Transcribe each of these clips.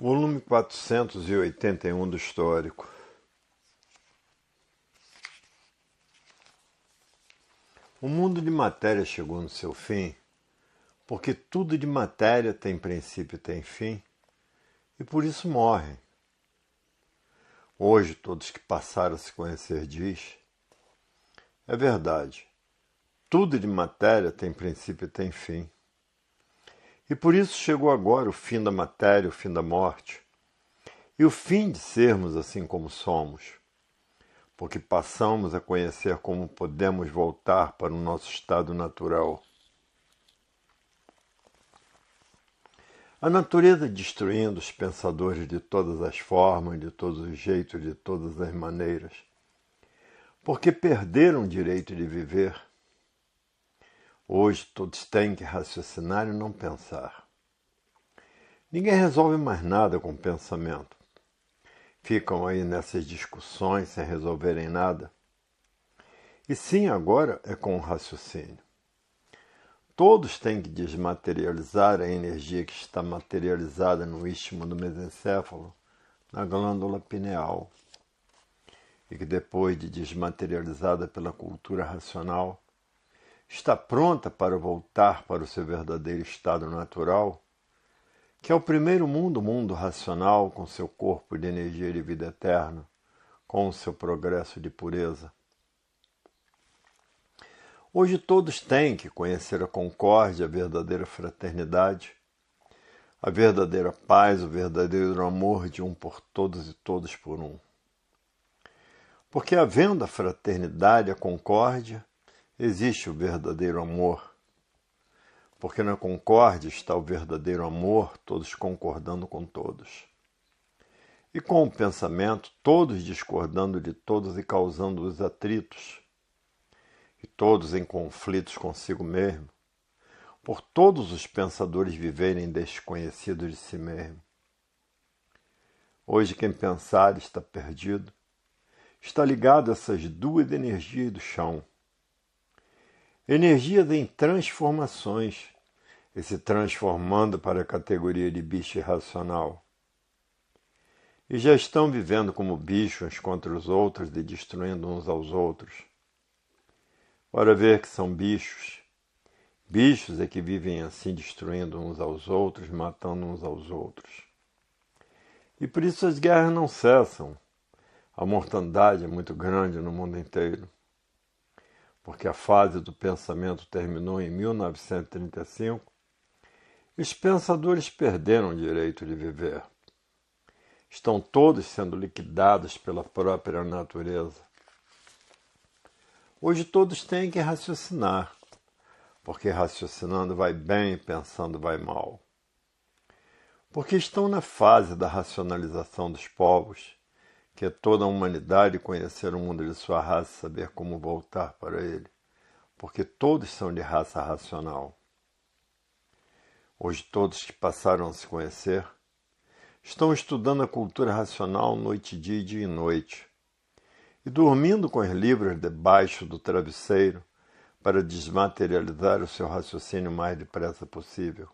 Volume 481 do Histórico. O mundo de matéria chegou no seu fim, porque tudo de matéria tem princípio e tem fim, e por isso morrem. Hoje, todos que passaram a se conhecer diz, é verdade, tudo de matéria tem princípio e tem fim. E por isso chegou agora o fim da matéria, o fim da morte, e o fim de sermos assim como somos, porque passamos a conhecer como podemos voltar para o nosso estado natural. A natureza destruindo os pensadores de todas as formas, de todos os jeitos, de todas as maneiras, porque perderam o direito de viver. Hoje todos têm que raciocinar e não pensar. Ninguém resolve mais nada com pensamento. Ficam aí nessas discussões sem resolverem nada. E sim, agora é com o raciocínio. Todos têm que desmaterializar a energia que está materializada no istmo do mesencéfalo, na glândula pineal, e que depois de desmaterializada pela cultura racional, está pronta para voltar para o seu verdadeiro estado natural, que é o primeiro mundo, o mundo racional, com seu corpo de energia de vida eterna, com o seu progresso de pureza. Hoje todos têm que conhecer a concórdia, a verdadeira fraternidade, a verdadeira paz, o verdadeiro amor de um por todos e todos por um. Porque havendo a fraternidade, a concórdia, existe o verdadeiro amor. Porque na concórdia está o verdadeiro amor, todos concordando com todos. E com o pensamento, todos discordando de todos e causando os atritos. E todos em conflitos consigo mesmo, por todos os pensadores viverem desconhecidos de si mesmo. Hoje quem pensar está perdido, está ligado a essas duas energias do chão. Energias em transformações, e se transformando para a categoria de bicho irracional. E já estão vivendo como bichos contra os outros e destruindo uns aos outros. Ora ver que são bichos. Bichos é que vivem assim, destruindo uns aos outros, matando uns aos outros. E por isso as guerras não cessam. A mortandade é muito grande no mundo inteiro. Porque a fase do pensamento terminou em 1935 e os pensadores perderam o direito de viver. Estão todos sendo liquidados pela própria natureza. Hoje todos têm que raciocinar, porque raciocinando vai bem e pensando vai mal. Porque estão na fase da racionalização dos povos, que é toda a humanidade conhecer o mundo de sua raça e saber como voltar para ele, porque todos são de raça racional. Hoje todos que passaram a se conhecer estão estudando a cultura racional noite e dia e noite, e dormindo com os livros debaixo do travesseiro para desmaterializar o seu raciocínio o mais depressa possível.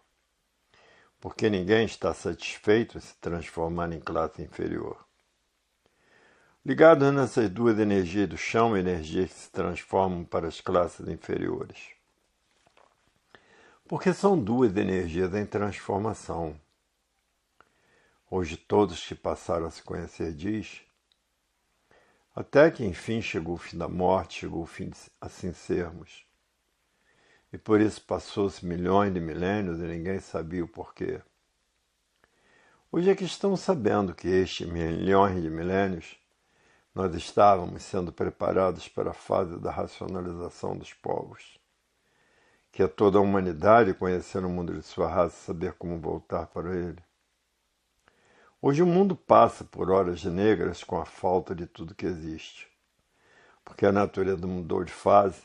Porque ninguém está satisfeito em se transformar em classe inferior. Ligados nessas duas energias do chão, energias que se transformam para as classes inferiores. Porque são duas energias em transformação. Hoje todos que passaram a se conhecer diz, até que enfim chegou o fim da morte, chegou o fim de assim sermos. E por isso passou-se milhões de milênios e ninguém sabia o porquê. Hoje é que estamos sabendo que estes milhões de milênios nós estávamos sendo preparados para a fase da racionalização dos povos, que é toda a humanidade conhecer o mundo de sua raça e saber como voltar para ele. Hoje o mundo passa por horas negras com a falta de tudo que existe, porque a natureza mudou de fase,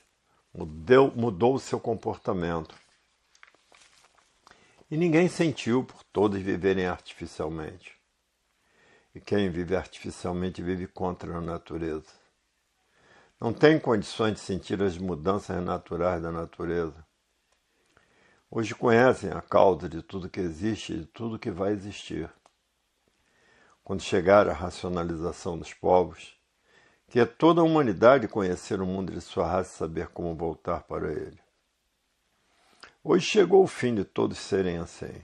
mudou o seu comportamento. E ninguém sentiu por todos viverem artificialmente. E quem vive artificialmente vive contra a natureza. Não tem condições de sentir as mudanças naturais da natureza. Hoje conhecem a causa de tudo que existe e de tudo que vai existir. quando chegar a racionalização dos povos, que é toda a humanidade conhecer o mundo de sua raça e saber como voltar para ele. Hoje chegou o fim de todos serem assim.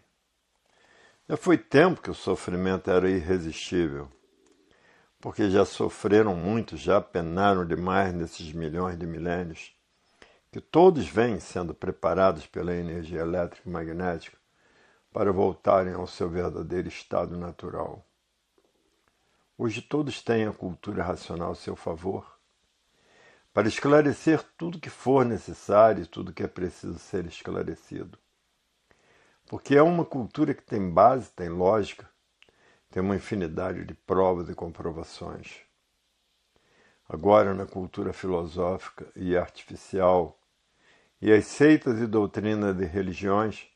Já foi tempo que o sofrimento era irresistível, porque já sofreram muito, já penaram demais nesses milhões de milênios, que todos vêm sendo preparados pela energia elétrica e magnética para voltarem ao seu verdadeiro estado natural. Hoje todos têm a cultura racional a seu favor, para esclarecer tudo que for necessário e tudo que é preciso ser esclarecido. Porque é uma cultura que tem base, tem lógica, tem uma infinidade de provas e comprovações. Agora, na cultura filosófica e artificial, e as seitas e doutrinas de religiões,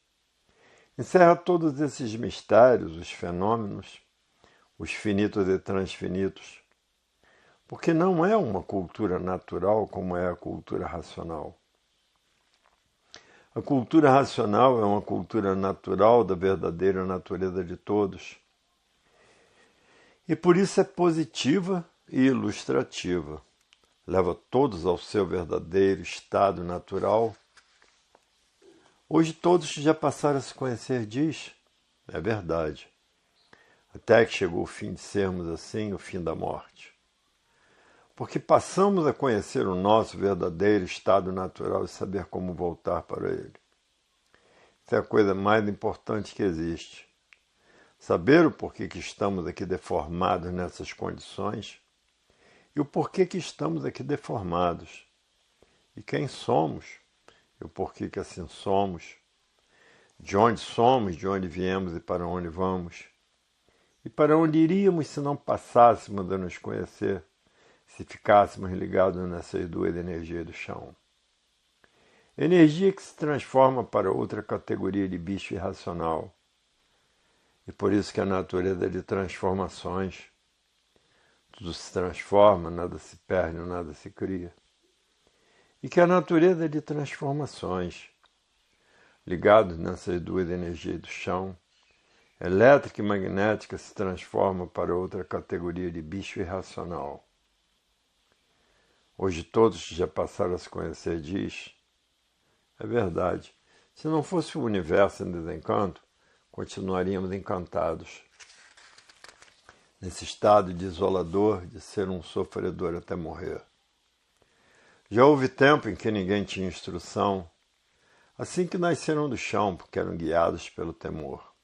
encerra todos esses mistérios, os fenômenos, os finitos e transfinitos, porque não é uma cultura natural como é a cultura racional. A cultura racional é uma cultura natural da verdadeira natureza de todos, e por isso é positiva e ilustrativa. Leva todos ao seu verdadeiro estado natural. Hoje todos já passaram a se conhecer, diz. É verdade. Até que chegou o fim de sermos assim, o fim da morte. Porque passamos a conhecer o nosso verdadeiro estado natural e saber como voltar para ele. Isso é a coisa mais importante que existe. Saber o porquê que estamos aqui deformados nessas condições e o porquê que estamos aqui deformados. E quem somos e o porquê que assim somos. De onde viemos e para onde vamos. E para onde iríamos se não passássemos a nos conhecer, se ficássemos ligados nessas duas energias do chão. Energia que se transforma para outra categoria de bicho irracional. E por isso que a natureza é de transformações. Tudo se transforma, nada se perde, nada se cria. E que a natureza é de transformações. Ligados nessas duas energias do chão, elétrica e magnética se transforma para outra categoria de bicho irracional. Hoje todos já passaram a se conhecer, diz. É verdade. Se não fosse o universo em desencanto, continuaríamos encantados. Nesse estado de isolador, de ser um sofredor até morrer. Já houve tempo em que ninguém tinha instrução, assim que nasceram do chão, porque eram guiados pelo temor.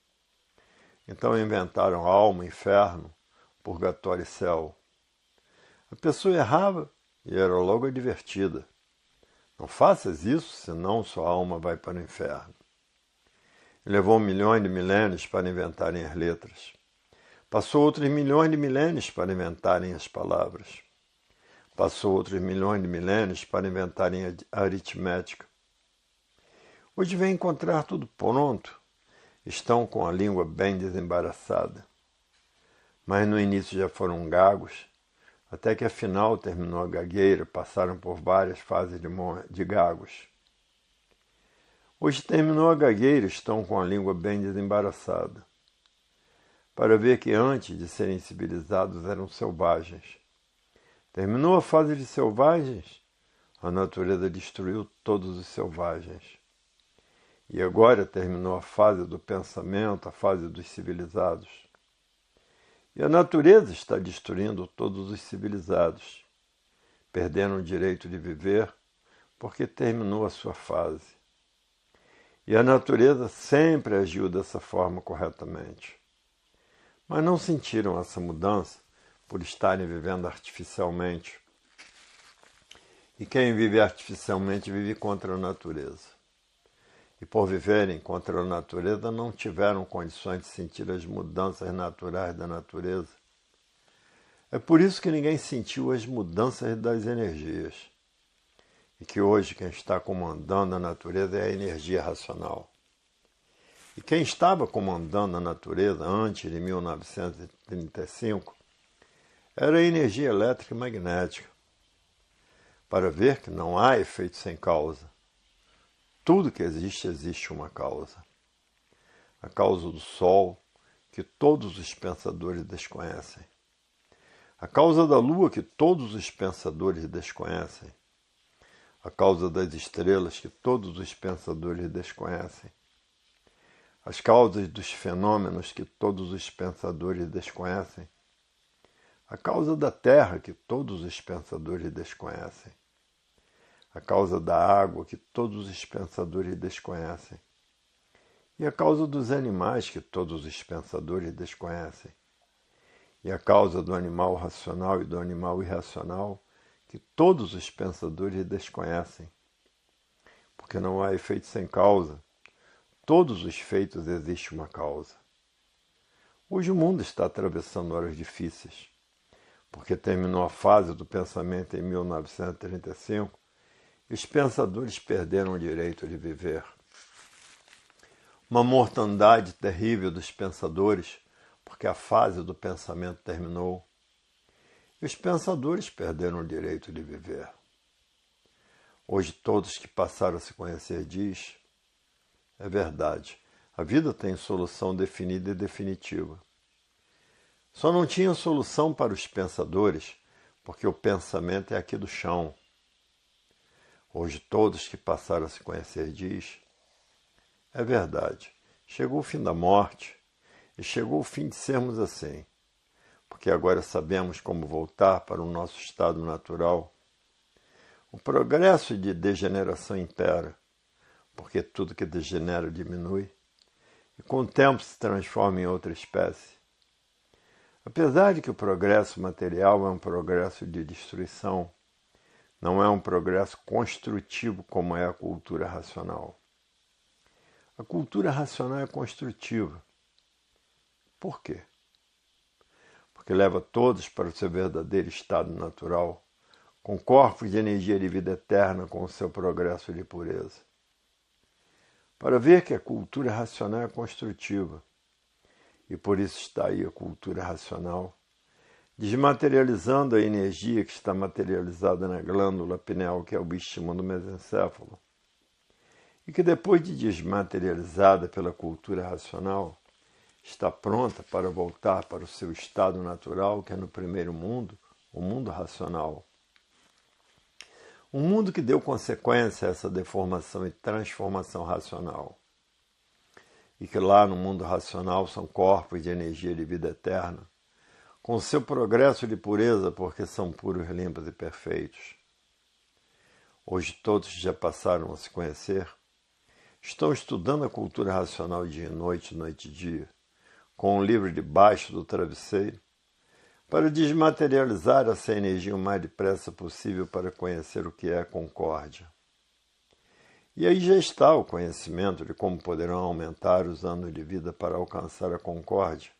Então inventaram alma, inferno, purgatório e céu. A pessoa errava e era logo advertida. Não faças isso, senão sua alma vai para o inferno. E levou milhões de milênios para inventarem as letras. Passou outros milhões de milênios para inventarem as palavras. Passou outros milhões de milênios para inventarem a aritmética. Hoje vem encontrar tudo pronto. Estão com a língua bem desembaraçada. Mas no início já foram gagos, até que afinal terminou a gagueira, passaram por várias fases de gagos. Hoje terminou a gagueira, estão com a língua bem desembaraçada, para ver que antes de serem civilizados eram selvagens. Terminou a fase de selvagens, a natureza destruiu todos os selvagens. E agora terminou a fase do pensamento, a fase dos civilizados. E a natureza está destruindo todos os civilizados. Perderam o direito de viver porque terminou a sua fase. E a natureza sempre agiu dessa forma corretamente. Mas não sentiram essa mudança por estarem vivendo artificialmente. E quem vive artificialmente vive contra a natureza. E por viverem contra a natureza não tiveram condições de sentir as mudanças naturais da natureza. É por isso que ninguém sentiu as mudanças das energias. E que hoje quem está comandando a natureza é a energia racional. E quem estava comandando a natureza antes de 1935 era a energia elétrica e magnética. Para ver que não há efeito sem causa. Tudo que existe, existe uma causa. A causa do Sol, que todos os pensadores desconhecem. A causa da lua que todos os pensadores desconhecem. A causa das estrelas que todos os pensadores desconhecem. As causas dos fenômenos que todos os pensadores desconhecem. A causa da terra que todos os pensadores desconhecem. A causa da água que todos os pensadores desconhecem. E a causa dos animais que todos os pensadores desconhecem. E a causa do animal racional e do animal irracional que todos os pensadores desconhecem. Porque não há efeito sem causa. Todos os feitos existe uma causa. Hoje o mundo está atravessando horas difíceis, porque terminou a fase do pensamento em 1935 e os pensadores perderam o direito de viver. Uma mortandade terrível dos pensadores, porque a fase do pensamento terminou. E os pensadores perderam o direito de viver. Hoje todos que passaram a se conhecer diz, é verdade, a vida tem solução definida e definitiva. Só não tinha solução para os pensadores, porque o pensamento é aqui do chão. Hoje todos que passaram a se conhecer diz, é verdade, chegou o fim da morte e chegou o fim de sermos assim, porque agora sabemos como voltar para o nosso estado natural. O progresso de degeneração impera, porque tudo que degenera diminui e com o tempo se transforma em outra espécie. Apesar de que o progresso material é um progresso de destruição, não é um progresso construtivo como é a cultura racional. A cultura racional é construtiva. Por quê? Porque leva todos para o seu verdadeiro estado natural, com corpos de energia de vida eterna com o seu progresso de pureza. Para ver que a cultura racional é construtiva, e por isso está aí a cultura racional, desmaterializando a energia que está materializada na glândula pineal, que é o bichinho do mesencéfalo, e que depois de desmaterializada pela cultura racional, está pronta para voltar para o seu estado natural, que é no primeiro mundo, o mundo racional. Um mundo que deu consequência a essa deformação e transformação racional. E que lá no mundo racional são corpos de energia de vida eterna, com seu progresso de pureza, porque são puros, limpos e perfeitos. Hoje todos já passaram a se conhecer, estão estudando a cultura racional dia e noite, noite e dia, com um livro debaixo do travesseiro, para desmaterializar essa energia o mais depressa possível para conhecer o que é a concórdia. E aí já está o conhecimento de como poderão aumentar os anos de vida para alcançar a concórdia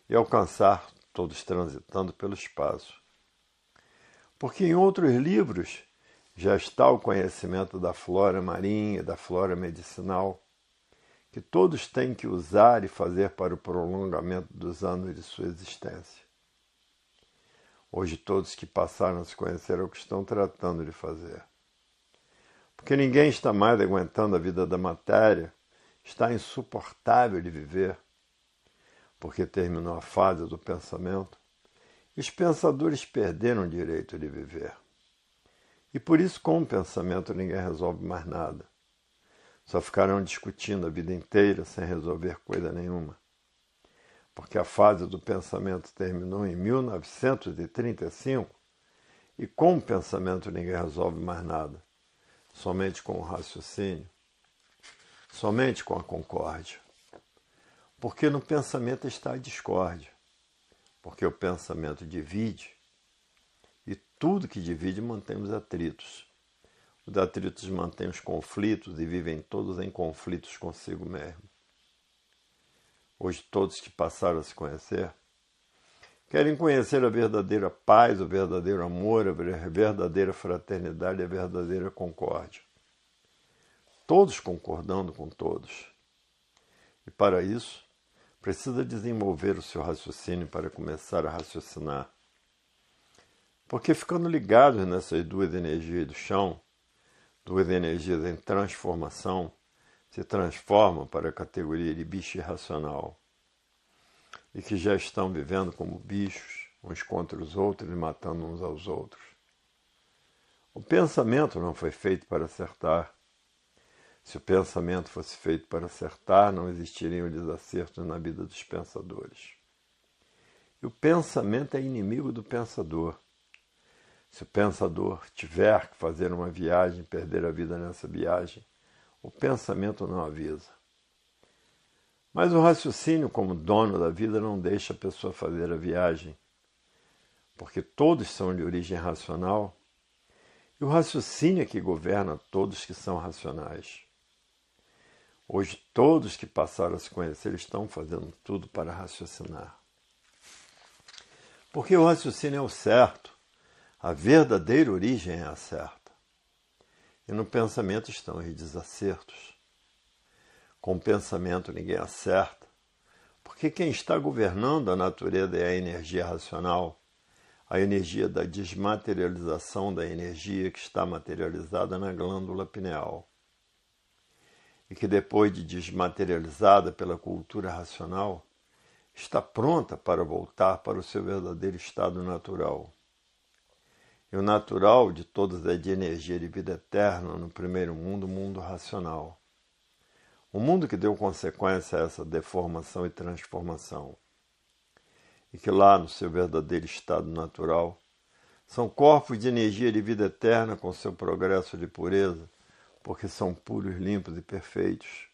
e alcançar todos transitando pelo espaço. Porque em outros livros já está o conhecimento da flora marinha, da flora medicinal, que todos têm que usar e fazer para o prolongamento dos anos de sua existência. Hoje todos que passaram a se conhecer é o que estão tratando de fazer. Porque ninguém está mais aguentando a vida da matéria, está insuportável de viver, porque terminou a fase do pensamento, e os pensadores perderam o direito de viver. E por isso, com o pensamento, ninguém resolve mais nada. Só ficarão discutindo a vida inteira sem resolver coisa nenhuma. Porque a fase do pensamento terminou em 1935 e com o pensamento ninguém resolve mais nada. Somente com o raciocínio, somente com a concórdia. Porque no pensamento está a discórdia. Porque o pensamento divide e tudo que divide mantém os atritos. Os atritos mantêm os conflitos e vivem todos em conflitos consigo mesmo. Hoje todos que passaram a se conhecer querem conhecer a verdadeira paz, o verdadeiro amor, a verdadeira fraternidade e a verdadeira concórdia. Todos concordando com todos. E para isso, precisa desenvolver o seu raciocínio para começar a raciocinar. Porque ficando ligados nessas duas energias do chão, duas energias em transformação, se transformam para a categoria de bicho irracional. e que já estão vivendo como bichos, uns contra os outros e matando uns aos outros. O pensamento não foi feito para acertar. Se o pensamento fosse feito para acertar, não existiriam desacertos na vida dos pensadores. E o pensamento é inimigo do pensador. Se o pensador tiver que fazer uma viagem e perder a vida nessa viagem, o pensamento não avisa. Mas o raciocínio, como dono da vida, não deixa a pessoa fazer a viagem, porque todos são de origem racional, e o raciocínio é que governa todos que são racionais. Hoje, todos que passaram a se conhecer estão fazendo tudo para raciocinar. Porque o raciocínio é o certo, a verdadeira origem é a certa. E no pensamento estão os desacertos. Com o pensamento ninguém acerta, porque quem está governando a natureza é a energia racional, a energia da desmaterialização da energia que está materializada na glândula pineal. E que depois de desmaterializada pela cultura racional, está pronta para voltar para o seu verdadeiro estado natural. E o natural de todos é de energia de vida eterna no primeiro mundo, o mundo racional. O mundo que deu consequência a essa deformação e transformação. E que lá, no seu verdadeiro estado natural, são corpos de energia de vida eterna com seu progresso de pureza, porque são puros, limpos e perfeitos.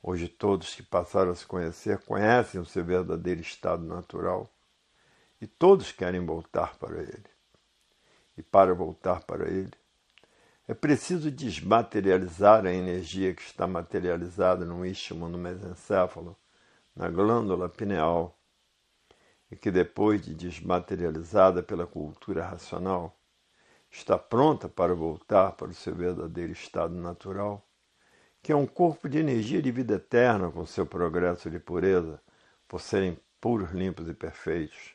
Hoje todos que passaram a se conhecer conhecem o seu verdadeiro estado natural e todos querem voltar para ele. E para voltar para ele, é preciso desmaterializar a energia que está materializada no istmo, no mesencéfalo, na glândula pineal, e que depois de desmaterializada pela cultura racional, está pronta para voltar para o seu verdadeiro estado natural, que é um corpo de energia de vida eterna com seu progresso de pureza, por serem puros, limpos e perfeitos.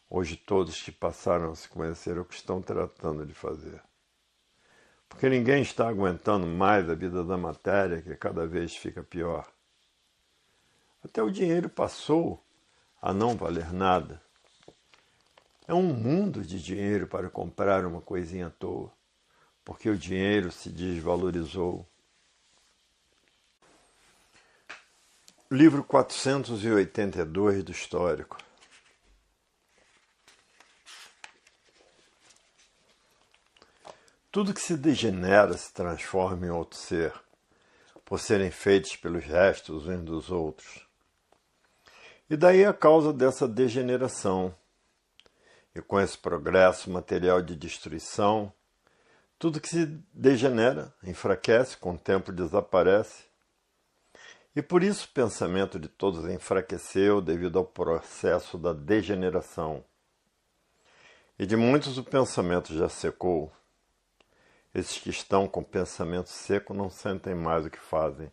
Hoje todos que passaram a se conhecer o que estão tratando de fazer. Porque ninguém está aguentando mais a vida da matéria, que cada vez fica pior. Até o dinheiro passou a não valer nada. É um mundo de dinheiro para comprar uma coisinha à toa, porque o dinheiro se desvalorizou. Livro 482 do Histórico. Tudo que se degenera se transforma em outro ser, por serem feitos pelos restos uns dos outros. E daí a causa dessa degeneração. E com esse progresso material de destruição, tudo que se degenera, enfraquece, com o tempo desaparece. E por isso o pensamento de todos enfraqueceu devido ao processo da degeneração. E de muitos o pensamento já secou. Esses que estão com o pensamento seco não sentem mais o que fazem.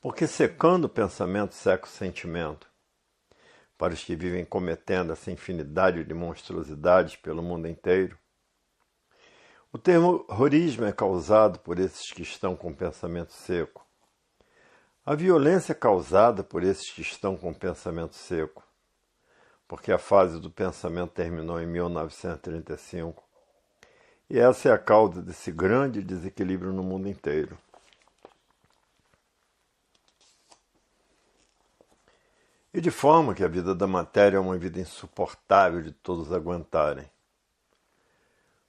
Porque secando o pensamento seca o sentimento. Para os que vivem cometendo essa infinidade de monstruosidades pelo mundo inteiro, o terrorismo é causado por esses que estão com o pensamento seco. A violência é causada por esses que estão com o pensamento seco, porque a fase do pensamento terminou em 1935, e essa é a causa desse grande desequilíbrio no mundo inteiro. E de forma que a vida da matéria é uma vida insuportável de todos aguentarem.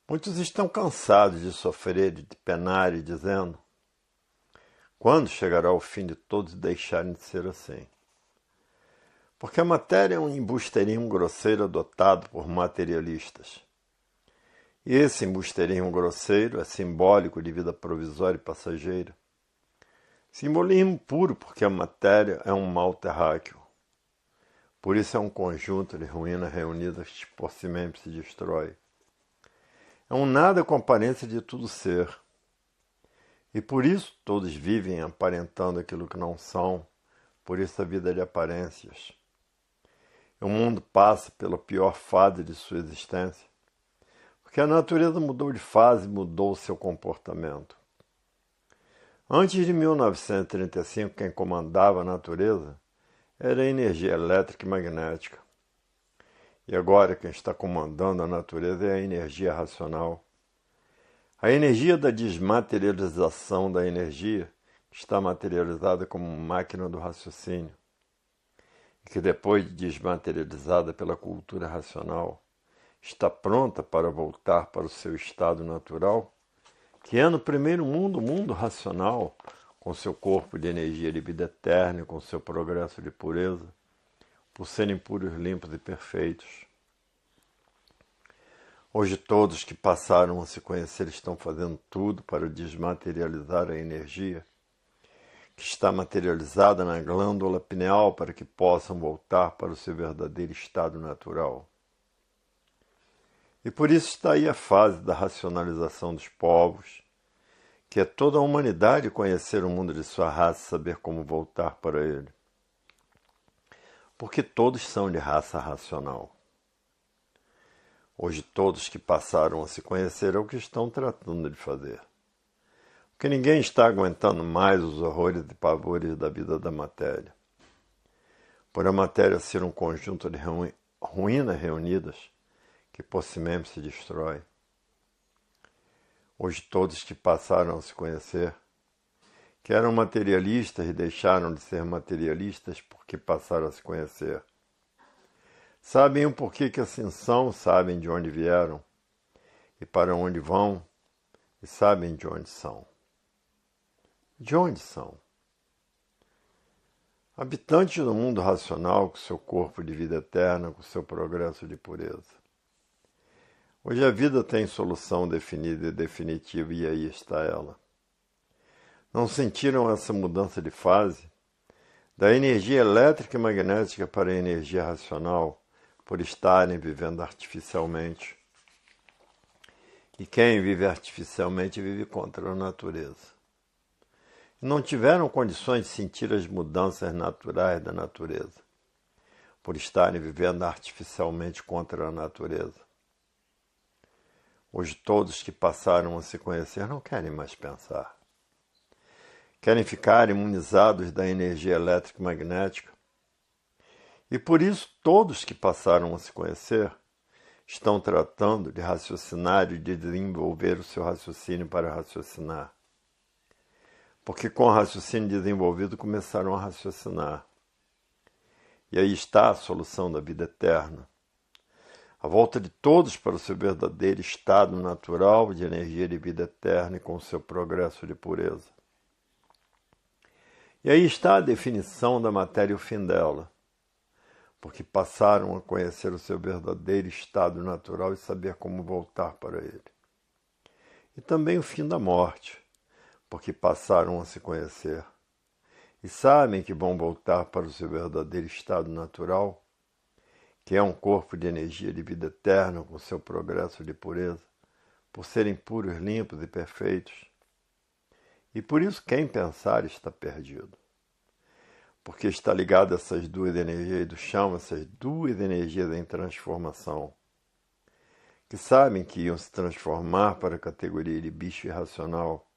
Muitos estão cansados de sofrer, de penar e dizendo: quando chegará o fim de todos deixarem de ser assim? Porque a matéria é um embusteirismo grosseiro adotado por materialistas. E esse embusteirismo grosseiro é simbólico de vida provisória e passageira. Simbolismo puro, porque a matéria é um mal terráqueo. Por isso é um conjunto de ruínas reunidas que por si mesmo se destrói. É um nada com aparência de tudo ser. E por isso todos vivem aparentando aquilo que não são, por isso a vida é de aparências. O mundo passa pela pior fase de sua existência, porque a natureza mudou de fase e mudou o seu comportamento. Antes de 1935, quem comandava a natureza era a energia elétrica e magnética. E agora quem está comandando a natureza é a energia racional. A energia da desmaterialização da energia, que está materializada como máquina do raciocínio, e que depois de desmaterializada pela cultura racional, está pronta para voltar para o seu estado natural, que é no primeiro mundo, o mundo racional, com seu corpo de energia de vida eterna e com seu progresso de pureza, por serem puros, limpos e perfeitos. Hoje todos que passaram a se conhecer estão fazendo tudo para desmaterializar a energia que está materializada na glândula pineal para que possam voltar para o seu verdadeiro estado natural. E por isso está aí a fase da racionalização dos povos, que é toda a humanidade conhecer o mundo de sua raça e saber como voltar para ele. Porque todos são de raça racional. Hoje todos que passaram a se conhecer é o que estão tratando de fazer. Porque ninguém está aguentando mais os horrores e pavores da vida da matéria. Por a matéria ser um conjunto de ruínas reunidas, que possimamente se destrói. Hoje todos que passaram a se conhecer, que eram materialistas e deixaram de ser materialistas porque passaram a se conhecer, sabem o porquê que assim são, sabem de onde vieram e para onde vão, e sabem de onde são. De onde são? Habitantes do mundo racional com seu corpo de vida eterna, com seu progresso de pureza. Hoje a vida tem solução definida e definitiva, e aí está ela. Não sentiram essa mudança de fase? Da energia elétrica e magnética para a energia racional, por estarem vivendo artificialmente. E quem vive artificialmente vive contra a natureza. E não tiveram condições de sentir as mudanças naturais da natureza, por estarem vivendo artificialmente contra a natureza. Hoje todos que passaram a se conhecer não querem mais pensar. Querem ficar imunizados da energia elétrica e magnética. E por isso todos que passaram a se conhecer estão tratando de raciocinar e de desenvolver o seu raciocínio para raciocinar. Porque com o raciocínio desenvolvido começaram a raciocinar. E aí está a solução da vida eterna. A volta de todos para o seu verdadeiro estado natural de energia de vida eterna e com o seu progresso de pureza. E aí está a definição da matéria e o fim dela. Porque passaram a conhecer o seu verdadeiro estado natural e saber como voltar para ele. E também o fim da morte, porque passaram a se conhecer. E sabem que vão voltar para o seu verdadeiro estado natural, que é um corpo de energia de vida eterna com seu progresso de pureza, por serem puros, limpos e perfeitos. E por isso quem pensar está perdido. Porque está ligado a essas duas energias do chão, essas duas energias em transformação, que sabem que iam se transformar para a categoria de bicho irracional,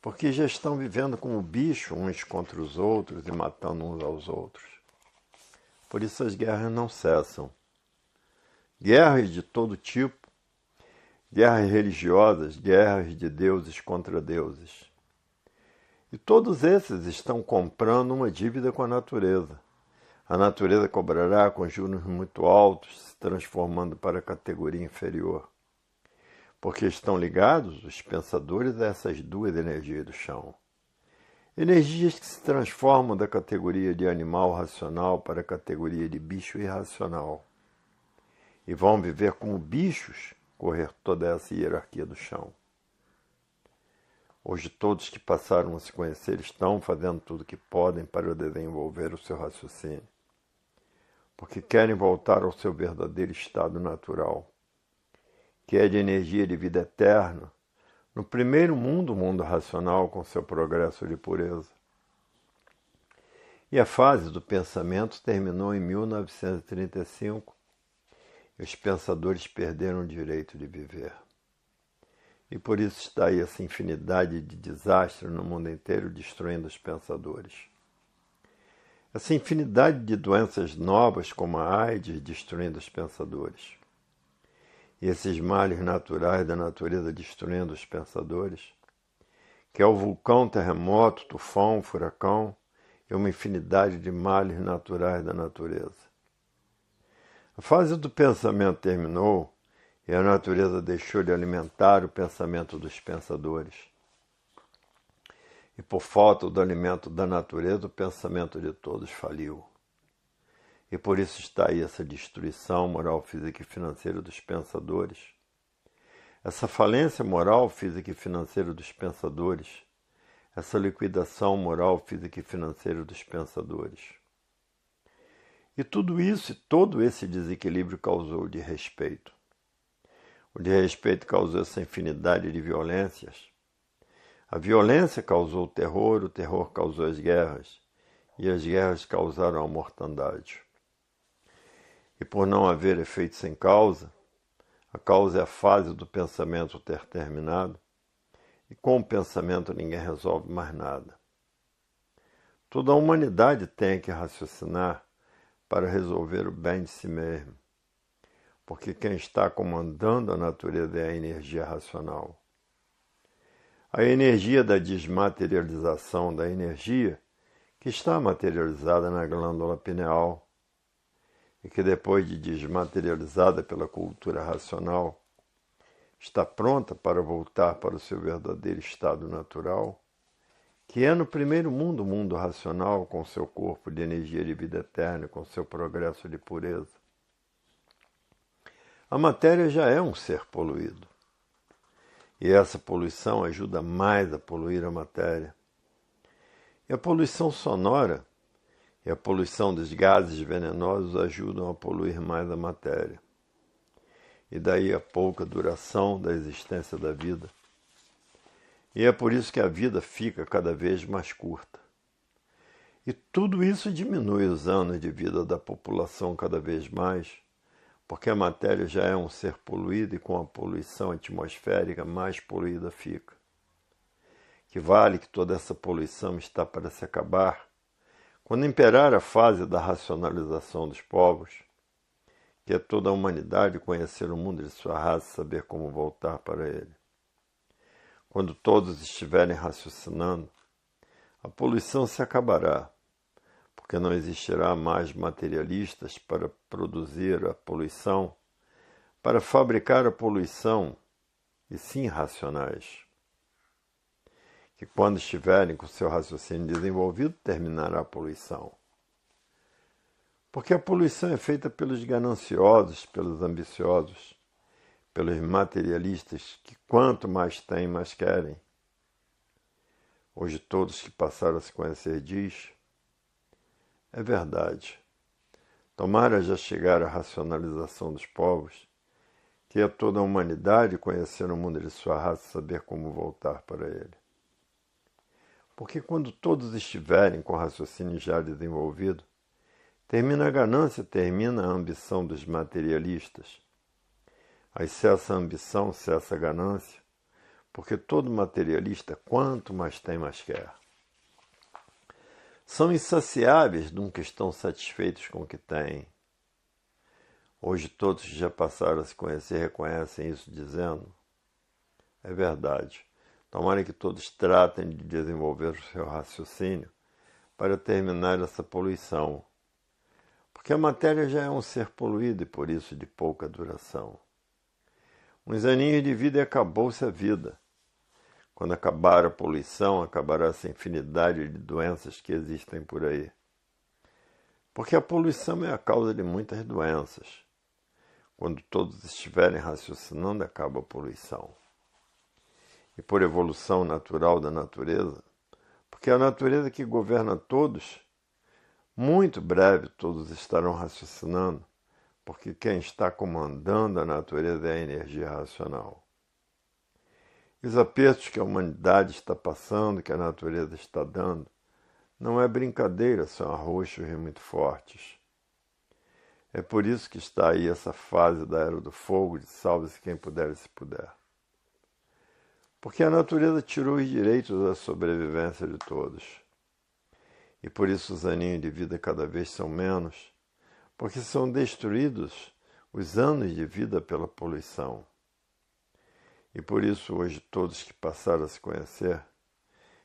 porque já estão vivendo como bicho uns contra os outros e matando uns aos outros. Por isso as guerras não cessam. Guerras de todo tipo, guerras religiosas, guerras de deuses contra deuses. E todos esses estão comprando uma dívida com a natureza. A natureza cobrará com juros muito altos, se transformando para a categoria inferior. Porque estão ligados, os pensadores, a essas duas energias do chão. Energias que se transformam da categoria de animal racional para a categoria de bicho irracional. E vão viver como bichos, correr toda essa hierarquia do chão. Hoje todos que passaram a se conhecer estão fazendo tudo o que podem para desenvolver o seu raciocínio, porque querem voltar ao seu verdadeiro estado natural, que é de energia de vida eterna, no primeiro mundo, o mundo racional com seu progresso de pureza. E a fase do pensamento terminou em 1935, e os pensadores perderam o direito de viver. E por isso está aí essa infinidade de desastres no mundo inteiro destruindo os pensadores. Essa infinidade de doenças novas como a AIDS destruindo os pensadores. E esses males naturais da natureza destruindo os pensadores, que é o vulcão, terremoto, tufão, furacão e uma infinidade de males naturais da natureza. A fase do pensamento terminou e a natureza deixou de alimentar o pensamento dos pensadores. E por falta do alimento da natureza, o pensamento de todos faliu. E por isso está aí essa destruição moral, física e financeira dos pensadores. Essa falência moral, física e financeira dos pensadores. Essa liquidação moral, física e financeira dos pensadores. E tudo isso e todo esse desequilíbrio causou o desrespeito. O desrespeito causou essa infinidade de violências. A violência causou o terror causou as guerras, e as guerras causaram a mortandade. E por não haver efeito sem causa, a causa é a fase do pensamento ter terminado, e com o pensamento ninguém resolve mais nada. Toda a humanidade tem que raciocinar para resolver o bem de si mesmo, porque quem está comandando a natureza é a energia racional. A energia da desmaterialização da energia que está materializada na glândula pineal e que depois de desmaterializada pela cultura racional está pronta para voltar para o seu verdadeiro estado natural, que é no primeiro mundo, o mundo racional, com seu corpo de energia de vida eterna, com seu progresso de pureza. A matéria já é um ser poluído. E essa poluição ajuda mais a poluir a matéria. E a poluição sonora e a poluição dos gases venenosos ajudam a poluir mais a matéria. E daí a pouca duração da existência da vida. E é por isso que a vida fica cada vez mais curta. E tudo isso diminui os anos de vida da população cada vez mais, porque a matéria já é um ser poluído e com a poluição atmosférica mais poluída fica. Que vale que toda essa poluição está para se acabar quando imperar a fase da racionalização dos povos, que é toda a humanidade conhecer o mundo de sua raça e saber como voltar para ele. Quando todos estiverem raciocinando, a poluição se acabará, porque não existirá mais materialistas para produzir a poluição, para fabricar a poluição, e sim racionais. Que quando estiverem com seu raciocínio desenvolvido, terminará a poluição. Porque a poluição é feita pelos gananciosos, pelos ambiciosos, pelos materialistas, que quanto mais têm, mais querem. Hoje todos que passaram a se conhecer diz, é verdade. Tomara já chegar a racionalização dos povos, que é toda a humanidade conhecer o mundo de sua raça e saber como voltar para ele. Porque quando todos estiverem com o raciocínio já desenvolvido, termina a ganância, termina a ambição dos materialistas. Aí cessa a ambição, cessa a ganância, porque todo materialista, quanto mais tem, mais quer. São insaciáveis, nunca estão satisfeitos com o que têm. Hoje todos que já passaram a se conhecer reconhecem isso dizendo, é verdade. Tomara que todos tratem de desenvolver o seu raciocínio para terminar essa poluição, porque a matéria já é um ser poluído e por isso de pouca duração. Uns aninhos de vida e acabou-se a vida. Quando acabar a poluição, acabará essa infinidade de doenças que existem por aí. Porque a poluição é a causa de muitas doenças. Quando todos estiverem raciocinando, acaba a poluição. E por evolução natural da natureza, porque a natureza que governa todos, muito breve todos estarão raciocinando, porque quem está comandando a natureza é a energia racional. E os apertos que a humanidade está passando, que a natureza está dando, não é brincadeira, são arroxos muito fortes. É por isso que está aí essa fase da Era do Fogo, de salve-se quem puder e se puder. Porque a natureza tirou os direitos da sobrevivência de todos. E por isso os aninhos de vida cada vez são menos, porque são destruídos os anos de vida pela poluição. E por isso hoje todos que passaram a se conhecer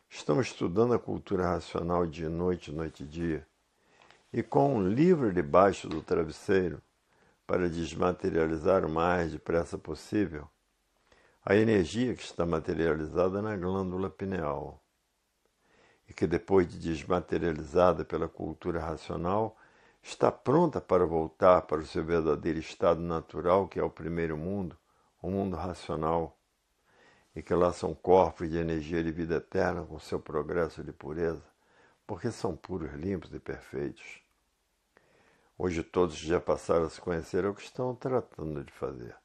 estão estudando a cultura racional dia e noite e dia, e com um livro debaixo do travesseiro para desmaterializar o mais depressa possível a energia que está materializada na glândula pineal e que depois de desmaterializada pela cultura racional está pronta para voltar para o seu verdadeiro estado natural, que é o primeiro mundo, o mundo racional, e que lá são corpos de energia de vida eterna com seu progresso de pureza, porque são puros, limpos e perfeitos. Hoje todos já passaram a se conhecer o que estão tratando de fazer,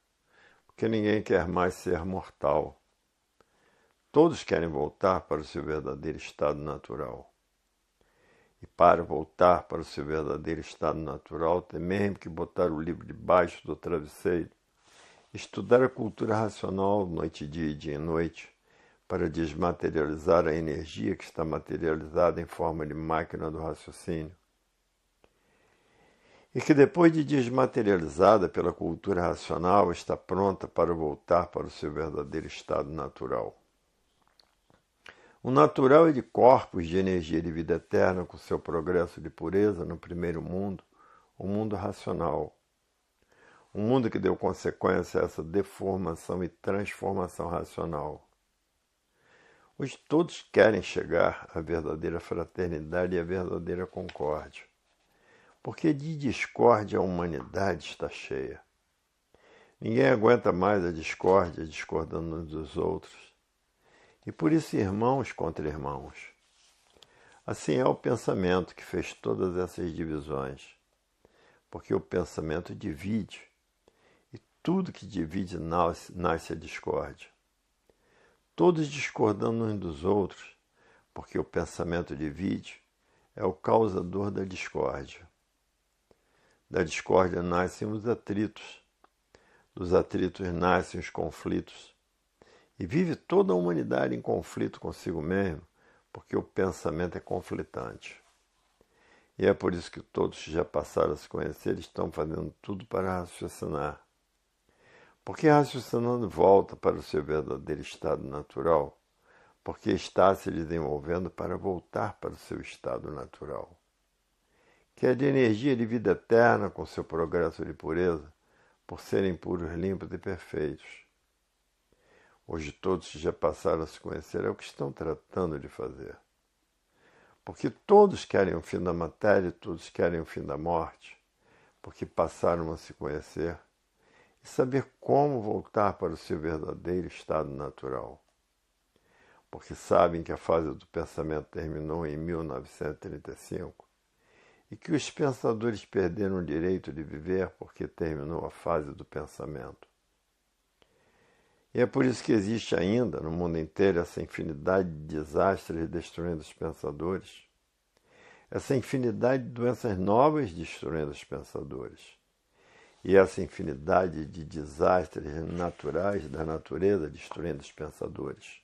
porque ninguém quer mais ser mortal. Todos querem voltar para o seu verdadeiro estado natural. E para voltar para o seu verdadeiro estado natural, tem mesmo que botar o livro debaixo do travesseiro, estudar a cultura racional noite e dia e noite, para desmaterializar a energia que está materializada em forma de máquina do raciocínio. E que depois de desmaterializada pela cultura racional, está pronta para voltar para o seu verdadeiro estado natural. O natural é de corpos de energia de vida eterna com seu progresso de pureza no primeiro mundo, o mundo racional. Um mundo que deu consequência a essa deformação e transformação racional. Hoje todos querem chegar à verdadeira fraternidade e à verdadeira concórdia. Porque de discórdia a humanidade está cheia. Ninguém aguenta mais a discórdia, discordando uns dos outros. E por isso irmãos contra irmãos. Assim é o pensamento que fez todas essas divisões. Porque o pensamento divide. E tudo que divide nasce a discórdia. Todos discordando uns dos outros, porque o pensamento divide, é o causador da discórdia. Da discórdia nascem os atritos, dos atritos nascem os conflitos, e vive toda a humanidade em conflito consigo mesmo, porque o pensamento é conflitante. E é por isso que todos que já passaram a se conhecer estão fazendo tudo para raciocinar. Porque raciocinando volta para o seu verdadeiro estado natural, porque está se desenvolvendo para voltar para o seu estado natural, que é de energia de vida eterna com seu progresso de pureza, por serem puros, limpos e perfeitos. Hoje todos que já passaram a se conhecer é o que estão tratando de fazer. Porque todos querem o fim da matéria e todos querem o fim da morte, porque passaram a se conhecer e saber como voltar para o seu verdadeiro estado natural. Porque sabem que a fase do pensamento terminou em 1935 e que os pensadores perderam o direito de viver porque terminou a fase do pensamento. E é por isso que existe ainda no mundo inteiro essa infinidade de desastres destruindo os pensadores, essa infinidade de doenças novas destruindo os pensadores, e essa infinidade de desastres naturais da natureza destruindo os pensadores.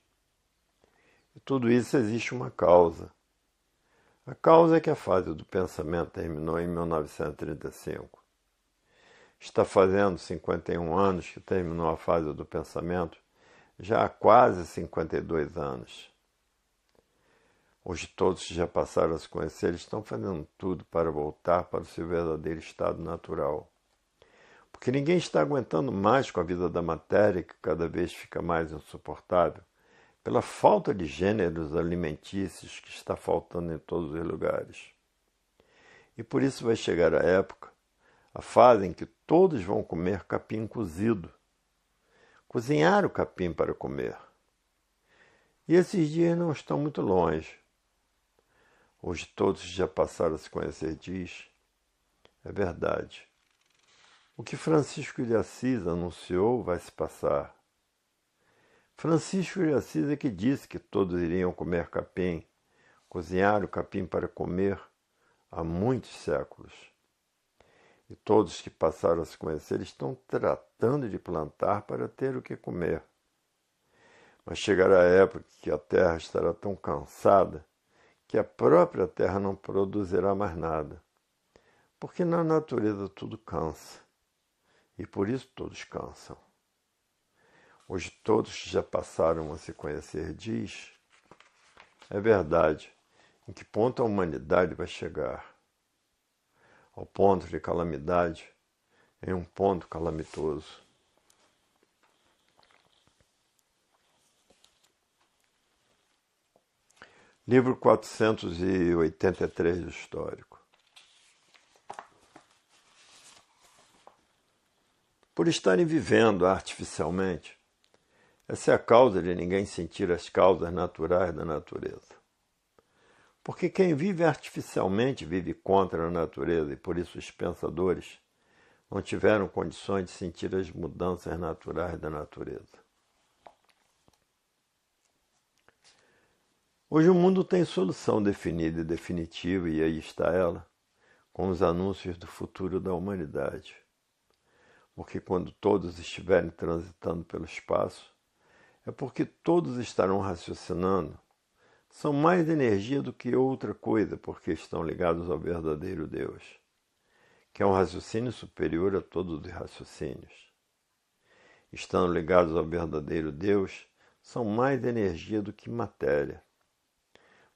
E tudo isso existe uma causa. A causa é que a fase do pensamento terminou em 1935. Está fazendo 51 anos que terminou a fase do pensamento, já há quase 52 anos. Hoje todos que já passaram a se conhecer estão fazendo tudo para voltar para o seu verdadeiro estado natural. Porque ninguém está aguentando mais com a vida da matéria, que cada vez fica mais insuportável, pela falta de gêneros alimentícios que está faltando em todos os lugares. E por isso vai chegar a época, a fase em que todos vão comer capim cozido, cozinhar o capim para comer. E esses dias não estão muito longe. Hoje todos que já passaram a se conhecer diz, é verdade. O que Francisco de Assis anunciou vai se passar. Francisco de Assis é que disse que todos iriam comer capim, cozinhar o capim para comer há muitos séculos. E todos que passaram a se conhecer estão tratando de plantar para ter o que comer. Mas chegará a época que a terra estará tão cansada que a própria terra não produzirá mais nada. Porque na natureza tudo cansa, e por isso todos cansam. Hoje todos que já passaram a se conhecer diz, é verdade, em que ponto a humanidade vai chegar? Ao ponto de calamidade, em um ponto calamitoso. Livro 483 do Histórico. Por estarem vivendo artificialmente, essa é a causa de ninguém sentir as causas naturais da natureza. Porque quem vive artificialmente vive contra a natureza e por isso os pensadores não tiveram condições de sentir as mudanças naturais da natureza. Hoje o mundo tem solução definida e definitiva, e aí está ela, com os anúncios do futuro da humanidade. Porque quando todos estiverem transitando pelo espaço, é porque todos estarão raciocinando. São mais energia do que outra coisa, porque estão ligados ao verdadeiro Deus, que é um raciocínio superior a todos os raciocínios. Estando ligados ao verdadeiro Deus, são mais energia do que matéria,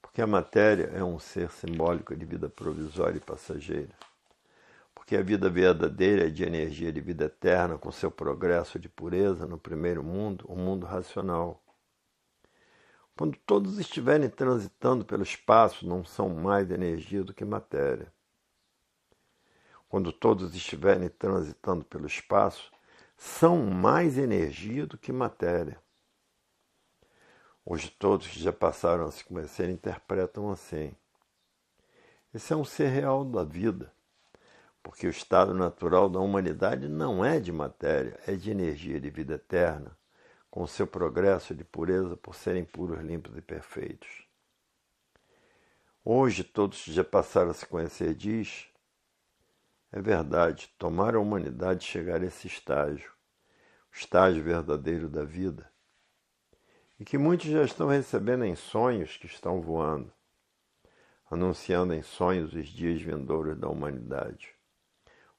porque a matéria é um ser simbólico de vida provisória e passageira, porque a vida verdadeira é de energia de vida eterna, com seu progresso de pureza no primeiro mundo, o mundo racional. Quando todos estiverem transitando pelo espaço, não são mais energia do que matéria. Quando todos estiverem transitando pelo espaço, são mais energia do que matéria. Hoje todos que já passaram a se conhecer interpretam assim. Esse é um ser real da vida, porque o estado natural da humanidade não é de matéria, é de energia de vida eterna, com seu progresso de pureza por serem puros, limpos e perfeitos. Hoje todos que já passaram a se conhecer diz, é verdade, tomara a humanidade chegar a esse estágio, o estágio verdadeiro da vida, e que muitos já estão recebendo em sonhos que estão voando, anunciando em sonhos os dias vindouros da humanidade,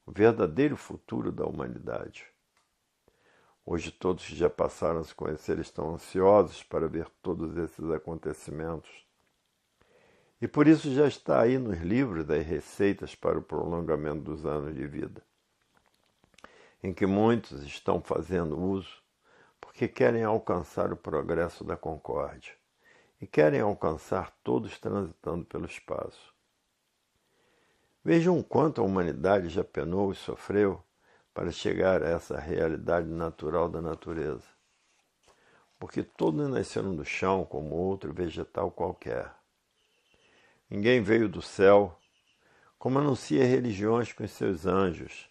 o verdadeiro futuro da humanidade. Hoje todos que já passaram a se conhecer estão ansiosos para ver todos esses acontecimentos. E por isso já está aí nos livros das receitas para o prolongamento dos anos de vida, em que muitos estão fazendo uso porque querem alcançar o progresso da concórdia e querem alcançar todos transitando pelo espaço. Vejam o quanto a humanidade já penou e sofreu para chegar a essa realidade natural da natureza. Porque todos nasceram do chão como outro vegetal qualquer. Ninguém veio do céu, como anuncia religiões com seus anjos,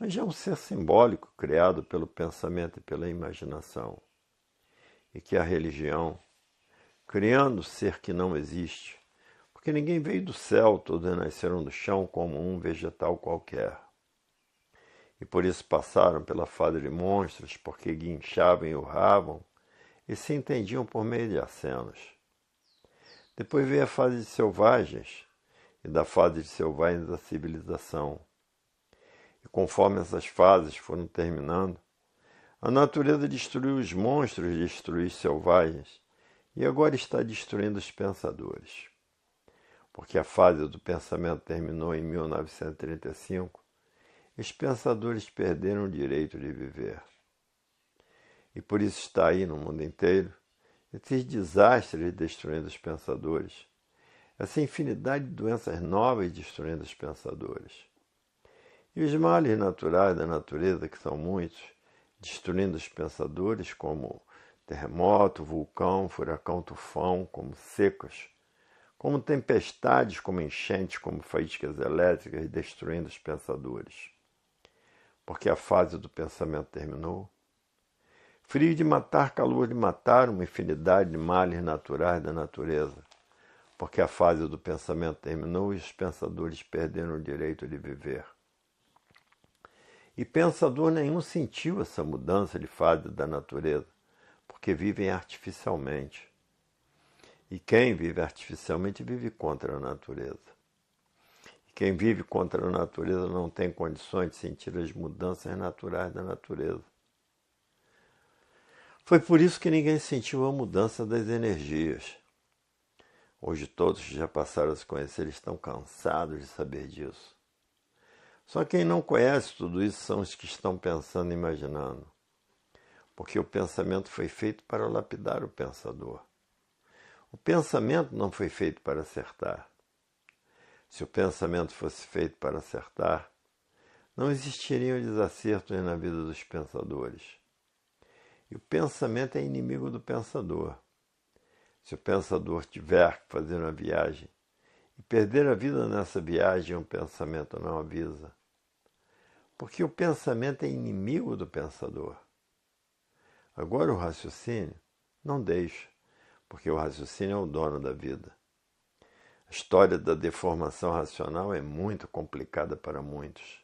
mas é um ser simbólico criado pelo pensamento e pela imaginação. E que a religião, criando ser que não existe, porque ninguém veio do céu, todos nasceram do chão como um vegetal qualquer. E por isso passaram pela fase de monstros, porque guinchavam e urravam, e se entendiam por meio de acenos. Depois veio a fase de selvagens, e da fase de selvagens a civilização. E conforme essas fases foram terminando, a natureza destruiu os monstros, destruiu os selvagens, e agora está destruindo os pensadores. Porque a fase do pensamento terminou em 1935, os pensadores perderam o direito de viver. E por isso está aí no mundo inteiro esses desastres destruindo os pensadores, essa infinidade de doenças novas destruindo os pensadores. E os males naturais da natureza, que são muitos, destruindo os pensadores, como terremoto, vulcão, furacão, tufão, como secas, como tempestades, como enchentes, como faíscas elétricas, destruindo os pensadores. Porque a fase do pensamento terminou. Frio de matar, calor de matar, uma infinidade de males naturais da natureza. Porque a fase do pensamento terminou e os pensadores perderam o direito de viver. E pensador nenhum sentiu essa mudança de fase da natureza, porque vivem artificialmente. E quem vive artificialmente vive contra a natureza. E quem vive contra a natureza não tem condições de sentir as mudanças naturais da natureza. Foi por isso que ninguém sentiu a mudança das energias. Hoje todos que já passaram a se conhecer estão cansados de saber disso. Só quem não conhece tudo isso são os que estão pensando e imaginando. Porque o pensamento foi feito para lapidar o pensador. O pensamento não foi feito para acertar. Se o pensamento fosse feito para acertar, não existiriam desacertos na vida dos pensadores. E o pensamento é inimigo do pensador. Se o pensador tiver que fazer uma viagem e perder a vida nessa viagem, o pensamento não avisa. Porque o pensamento é inimigo do pensador. Agora o raciocínio não deixa, porque o raciocínio é o dono da vida. A história da deformação racional é muito complicada para muitos,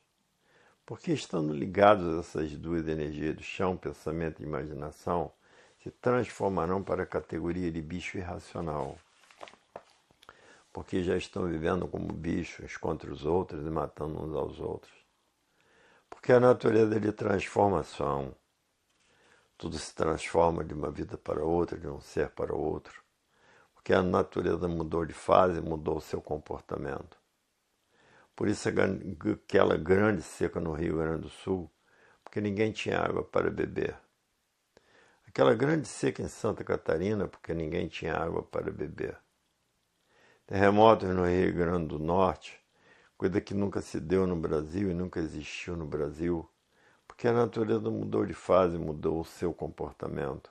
porque estando ligados a essas duas energias do chão, pensamento e imaginação, se transformarão para a categoria de bicho irracional, porque já estão vivendo como bichos contra os outros e matando uns aos outros. Porque a natureza é de transformação. Tudo se transforma de uma vida para outra, de um ser para outro. Porque a natureza mudou de fase, mudou o seu comportamento. Por isso aquela grande seca no Rio Grande do Sul, porque ninguém tinha água para beber. Aquela grande seca em Santa Catarina, porque ninguém tinha água para beber. Terremotos no Rio Grande do Norte, coisa que nunca se deu no Brasil e nunca existiu no Brasil, porque a natureza mudou de fase, mudou o seu comportamento.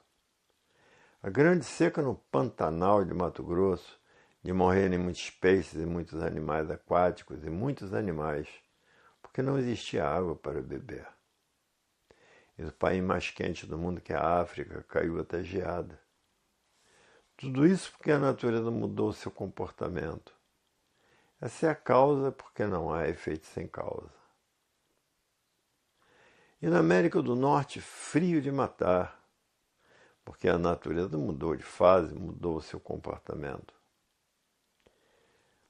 A grande seca no Pantanal de Mato Grosso, de morrerem muitos peixes e muitos animais aquáticos e muitos animais, porque não existia água para beber. E o país mais quente do mundo, que é a África, caiu até geada. Tudo isso porque a natureza mudou o seu comportamento. Essa é a causa, porque não há efeito sem causa. E na América do Norte, frio de matar, porque a natureza mudou de fase, mudou o seu comportamento.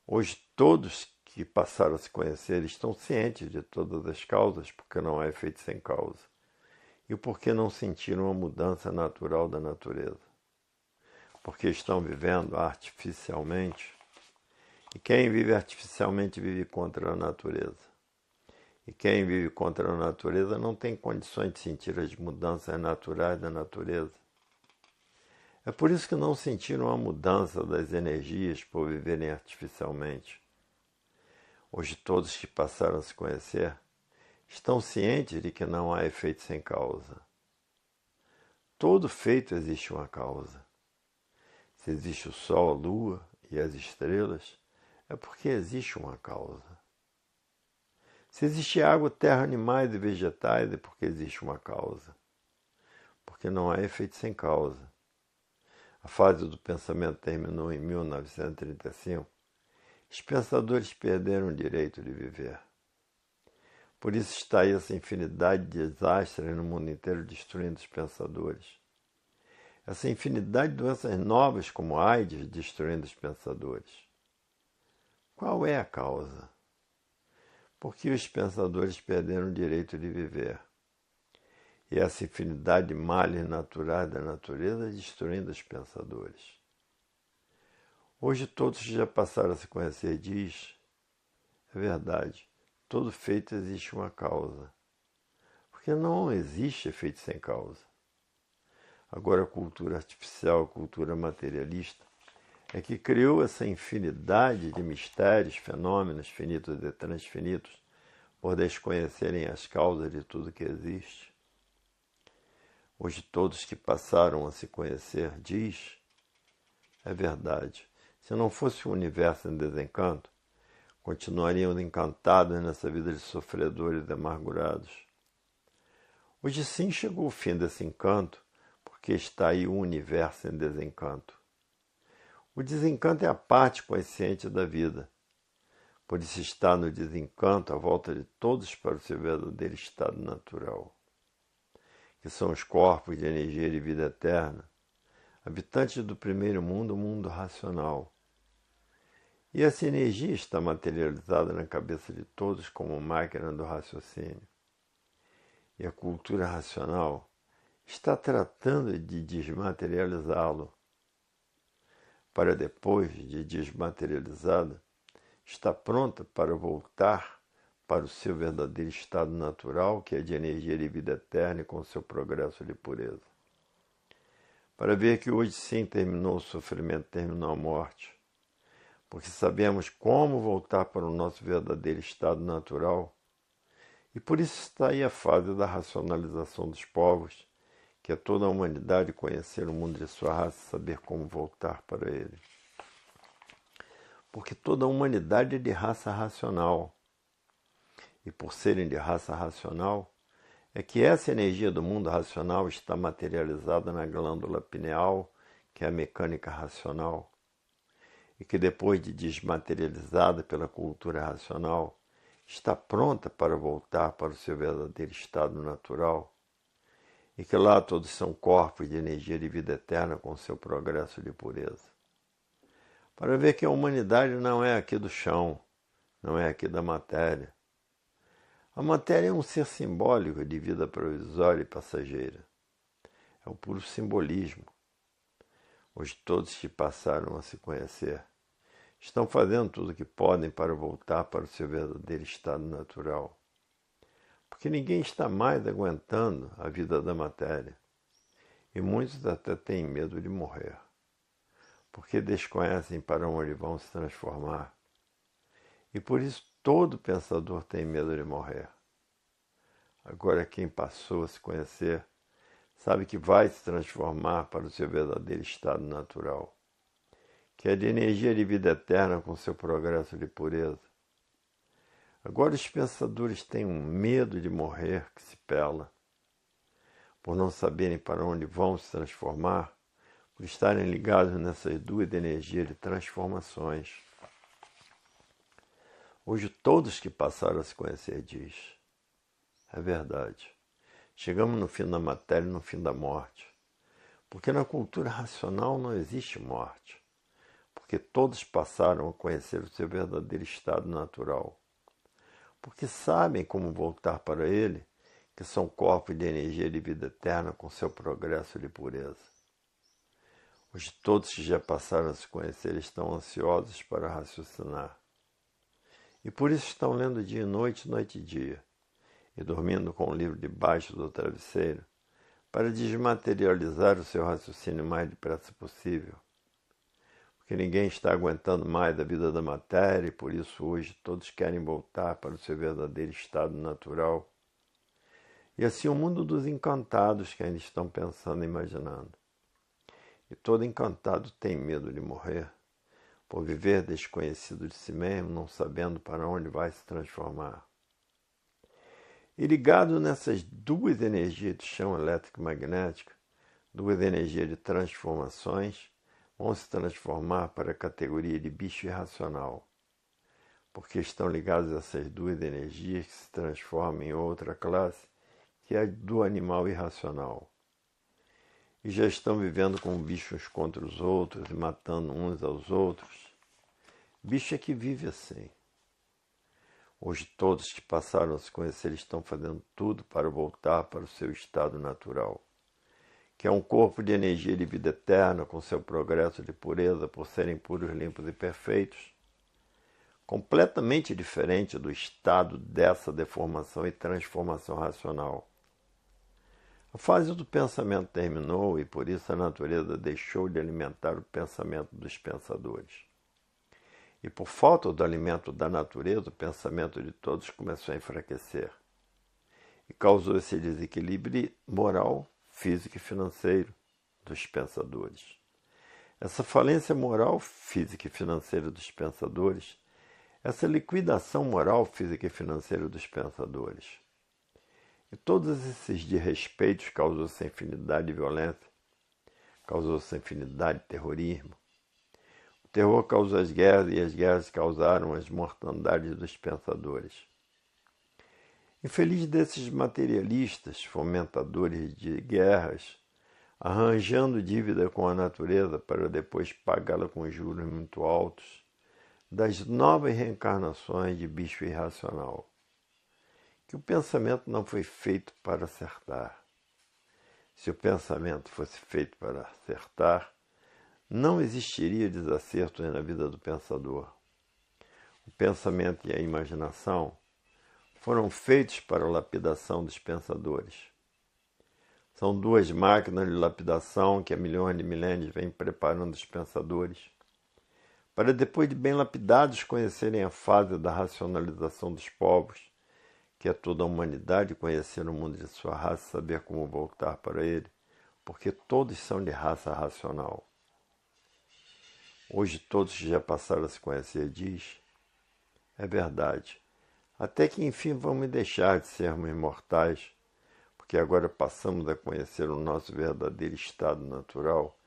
Hoje todos que passaram a se conhecer estão cientes de todas as causas, porque não há efeito sem causa. E porque não sentiram a mudança natural da natureza. Porque estão vivendo artificialmente. E quem vive artificialmente vive contra a natureza. E quem vive contra a natureza não tem condições de sentir as mudanças naturais da natureza. É por isso que não sentiram a mudança das energias por viverem artificialmente. Hoje todos que passaram a se conhecer estão cientes de que não há efeito sem causa. Todo feito existe uma causa. Se existe o Sol, a Lua e as estrelas, é porque existe uma causa. Se existe água, terra, animais e vegetais, é porque existe uma causa. Porque não há efeito sem causa. A fase do pensamento terminou em 1935. Os pensadores perderam o direito de viver. Por isso está aí essa infinidade de desastres no mundo inteiro destruindo os pensadores. Essa infinidade de doenças novas como AIDS destruindo os pensadores. Qual é a causa? Porque os pensadores perderam o direito de viver. E essa infinidade de males naturais da natureza destruindo os pensadores. Hoje todos que já passaram a se conhecer diz, é verdade, todo feito existe uma causa. Porque não existe efeito sem causa. Agora a cultura artificial, a cultura materialista, é que criou essa infinidade de mistérios, fenômenos finitos e transfinitos, por desconhecerem as causas de tudo que existe. Hoje todos que passaram a se conhecer diz, é verdade, se não fosse o universo em desencanto, continuariam encantados nessa vida de sofredores e amargurados. Hoje sim chegou o fim desse encanto, porque está aí o universo em desencanto. O desencanto é a parte consciente da vida. Por isso está no desencanto a volta de todos para o seu verdadeiro estado natural. que são os corpos de energia de vida eterna, habitantes do primeiro mundo, o mundo racional. E essa energia está materializada na cabeça de todos como máquina do raciocínio. E a cultura racional está tratando de desmaterializá-lo, para depois de desmaterializada, está pronta para voltar para o seu verdadeiro estado natural, que é de energia de vida eterna e com seu progresso de pureza. Para ver que hoje sim terminou o sofrimento, terminou a morte, porque sabemos como voltar para o nosso verdadeiro estado natural, e por isso está aí a fase da racionalização dos povos, que é toda a humanidade conhecer o mundo de sua raça e saber como voltar para ele. Porque toda a humanidade é de raça racional, e por serem de raça racional, é que essa energia do mundo racional está materializada na glândula pineal, que é a mecânica racional, e que depois de desmaterializada pela cultura racional, está pronta para voltar para o seu verdadeiro estado natural, e que lá todos são corpos de energia de vida eterna com seu progresso de pureza. Para ver que a humanidade não é aqui do chão, não é aqui da matéria. A matéria é um ser simbólico de vida provisória e passageira. É o puro simbolismo. Hoje todos que passaram a se conhecer estão fazendo tudo o que podem para voltar para o seu verdadeiro estado natural. Porque ninguém está mais aguentando a vida da matéria. E muitos até têm medo de morrer, porque desconhecem para onde vão se transformar. E por isso todo pensador tem medo de morrer. Agora quem passou a se conhecer sabe que vai se transformar para o seu verdadeiro estado natural, que é de energia de vida eterna com seu progresso de pureza. Agora os pensadores têm um medo de morrer que se pela, por não saberem para onde vão se transformar, por estarem ligados nessas duas energias de transformações. Hoje todos que passaram a se conhecer diz, é verdade, chegamos no fim da matéria e no fim da morte, porque na cultura racional não existe morte, porque todos passaram a conhecer o seu verdadeiro estado natural, porque sabem como voltar para ele, que são corpos de energia de vida eterna com seu progresso de pureza. Hoje todos que já passaram a se conhecer estão ansiosos para raciocinar. E por isso estão lendo dia e noite, noite e dia, e dormindo com o livro debaixo do travesseiro, para desmaterializar o seu raciocínio o mais depressa possível. Porque ninguém está aguentando mais a vida da matéria, e por isso hoje todos querem voltar para o seu verdadeiro estado natural. E assim o mundo dos encantados que ainda estão pensando e imaginando. E todo encantado tem medo de morrer, por viver desconhecido de si mesmo, não sabendo para onde vai se transformar. E ligado nessas duas energias de chão elétrico e magnético, duas energias de transformações, vão se transformar para a categoria de bicho irracional, porque estão ligados a essas duas energias que se transformam em outra classe, que é a do animal irracional. E já estão vivendo com bichos contra os outros e matando uns aos outros. Bicho é que vive assim. Hoje todos que passaram a se conhecer estão fazendo tudo para voltar para o seu estado natural, que é um corpo de energia de vida eterna com seu progresso de pureza por serem puros, limpos e perfeitos, completamente diferente do estado dessa deformação e transformação racional. A fase do pensamento terminou e por isso a natureza deixou de alimentar o pensamento dos pensadores. E por falta do alimento da natureza, o pensamento de todos começou a enfraquecer. E causou esse desequilíbrio moral, físico e financeiro dos pensadores. Essa falência moral, física e financeira dos pensadores, essa liquidação moral, física e financeira dos pensadores. E todos esses desrespeitos causou-se infinidade de violência, causou-se infinidade de terrorismo. O terror causou as guerras e as guerras causaram as mortandades dos pensadores. Infeliz desses materialistas, fomentadores de guerras, arranjando dívida com a natureza para depois pagá-la com juros muito altos, das novas reencarnações de bicho irracional. Que o pensamento não foi feito para acertar. Se o pensamento fosse feito para acertar, não existiria desacerto na vida do pensador. O pensamento e a imaginação foram feitos para a lapidação dos pensadores. São duas máquinas de lapidação que há milhões de milênios vêm preparando os pensadores, para depois de bem lapidados conhecerem a fase da racionalização dos povos, que é toda a humanidade conhecer o mundo de sua raça, saber como voltar para ele, porque todos são de raça racional. Hoje todos que já passaram a se conhecer diz, é verdade, até que enfim vamos deixar de sermos imortais, porque agora passamos a conhecer o nosso verdadeiro estado natural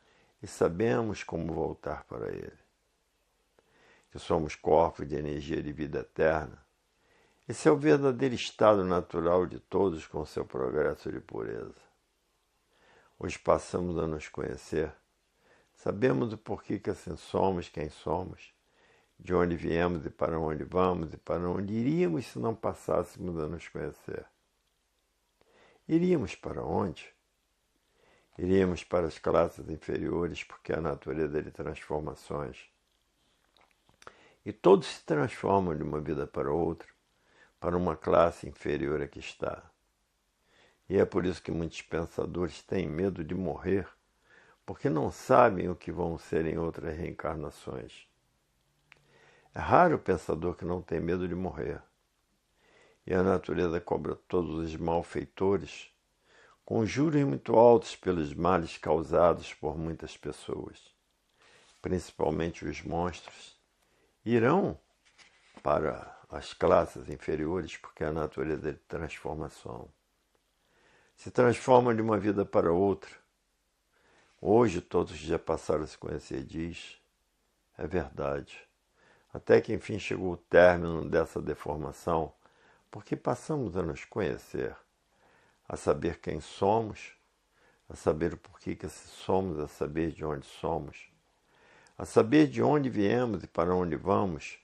e sabemos como voltar para ele. Que somos corpos de energia de vida eterna. Esse é o verdadeiro estado natural de todos com seu progresso de pureza. Hoje passamos a nos conhecer, sabemos o porquê que assim somos quem somos, de onde viemos e para onde vamos e para onde iríamos se não passássemos a nos conhecer. Iríamos para onde? Iríamos para as classes inferiores, porque a natureza é de transformações. E todos se transformam de uma vida para outra, para uma classe inferior a que está. E é por isso que muitos pensadores têm medo de morrer, porque não sabem o que vão ser em outras reencarnações. É raro o pensador que não tem medo de morrer. E a natureza cobra todos os malfeitores com juros muito altos pelos males causados por muitas pessoas, principalmente os monstros. Irão para as classes inferiores porque a natureza é de transformação. Se transforma de uma vida para outra. Hoje todos já passaram a se conhecer diz, é verdade. Até que enfim chegou o término dessa deformação, porque passamos a nos conhecer, a saber quem somos, a saber o porquê que somos, a saber de onde somos, a saber de onde viemos e para onde vamos,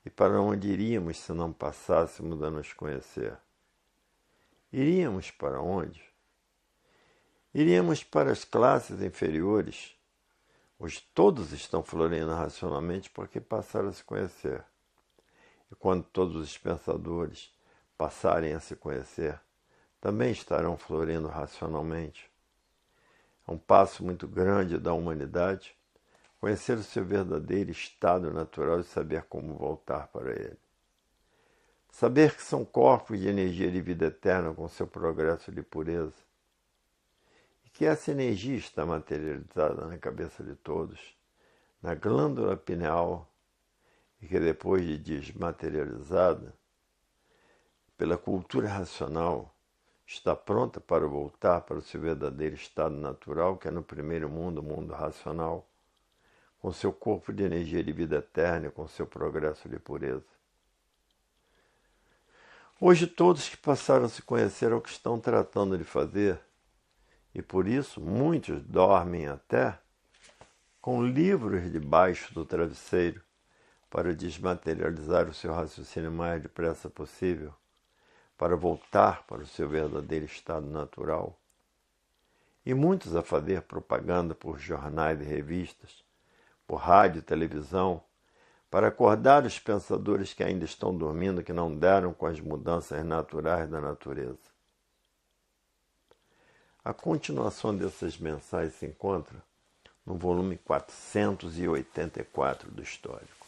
e para onde iríamos se não passássemos a nos conhecer. Iríamos para onde? Iríamos para as classes inferiores. Hoje todos estão florindo racionalmente porque passaram a se conhecer. E quando todos os pensadores passarem a se conhecer, também estarão florindo racionalmente. É um passo muito grande da humanidade conhecer o seu verdadeiro estado natural e saber como voltar para ele. Saber que são corpos de energia de vida eterna com seu progresso de pureza. E que essa energia está materializada na cabeça de todos, na glândula pineal, e que depois de desmaterializada, pela cultura racional, está pronta para voltar para o seu verdadeiro estado natural, que é no primeiro mundo, o mundo racional, com seu corpo de energia de vida eterna, com seu progresso de pureza. Hoje todos que passaram a se conhecer é o que estão tratando de fazer, e por isso muitos dormem até com livros debaixo do travesseiro para desmaterializar o seu raciocínio mais depressa possível, para voltar para o seu verdadeiro estado natural. E muitos a fazer propaganda por jornais e revistas, por rádio e televisão, para acordar os pensadores que ainda estão dormindo, que não deram com as mudanças naturais da natureza. A continuação dessas mensagens se encontra no volume 484 do Histórico.